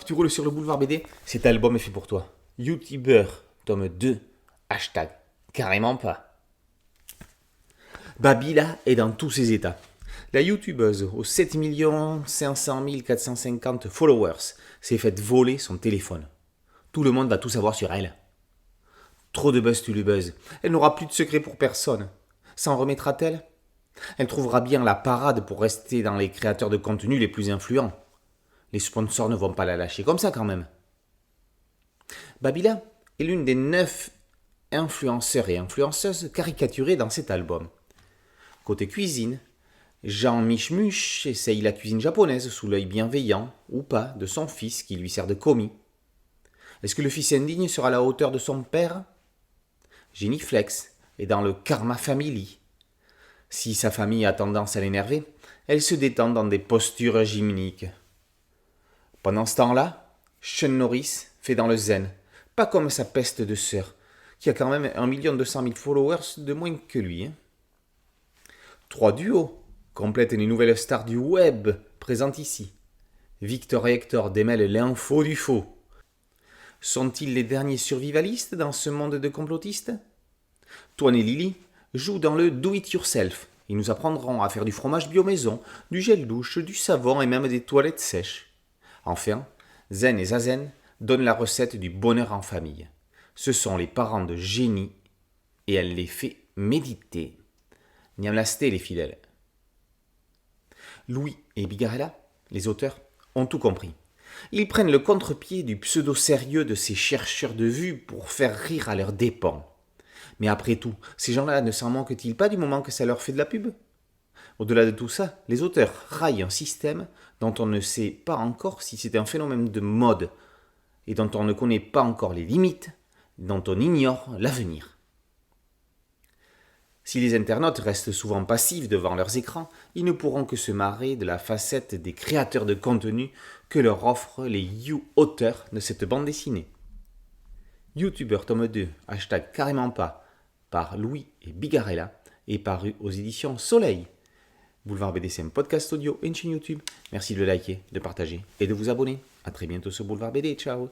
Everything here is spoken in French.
que tu roules sur le boulevard BD, cet album est fait pour toi. YouTuber, tome 2, hashtag, carrément pas. Babila est dans tous ses états. La youtubeuse aux 7 500 450 followers s'est faite voler son téléphone. Tout le monde va tout savoir sur elle. Trop de buzz tue le buzz. Elle n'aura plus de secret pour personne. S'en remettra-t-elle? Elle trouvera bien la parade pour rester dans les créateurs de contenu les plus influents. Les sponsors ne vont pas la lâcher comme ça quand même. Babila est l'une des 9 influenceurs et influenceuses caricaturés dans cet album. Côté cuisine, Jean Michmuch essaye la cuisine japonaise sous l'œil bienveillant, ou pas, de son fils qui lui sert de commis. Est-ce que le fils indigne sera à la hauteur de son père? Jenny Flex est dans le Karma Family. Si sa famille a tendance à l'énerver, elle se détend dans des postures gymniques. Pendant ce temps-là, Sean Norris fait dans le zen, pas comme sa peste de sœur, qui a quand même 1 200 000 followers de moins que lui. 3 duos complètent les nouvelles stars du web présentes ici. Victor et Hector démêlent l'info du faux. Sont-ils les derniers survivalistes dans ce monde de complotistes? Toine et Lily jouent dans le do-it-yourself. Ils nous apprendront à faire du fromage bio maison, du gel douche, du savon et même des toilettes sèches. Enfin, Zen et Zazen donnent la recette du bonheur en famille. Ce sont les parents de Jenny et elle les fait méditer. Niamlasté les fidèles. Louis et Bigarella, les auteurs, ont tout compris. Ils prennent le contre-pied du pseudo-sérieux de ces chercheurs de vues pour faire rire à leurs dépens. Mais après tout, ces gens-là ne s'en manquent-ils pas du moment que ça leur fait de la pub? Au-delà de tout ça, les auteurs raillent un système dont on ne sait pas encore si c'est un phénomène de mode et dont on ne connaît pas encore les limites, dont on ignore l'avenir. Si les internautes restent souvent passifs devant leurs écrans, ils ne pourront que se marrer de la facette des créateurs de contenu que leur offrent les you-auteurs de cette bande dessinée. YouTuber tome 2, hashtag carrément pas, par Louis et Bigarella, est paru aux éditions Soleil. Boulevard BD, c'est un podcast audio et une chaîne YouTube. Merci de le liker, de partager et de vous abonner. A très bientôt sur Boulevard BD. Ciao.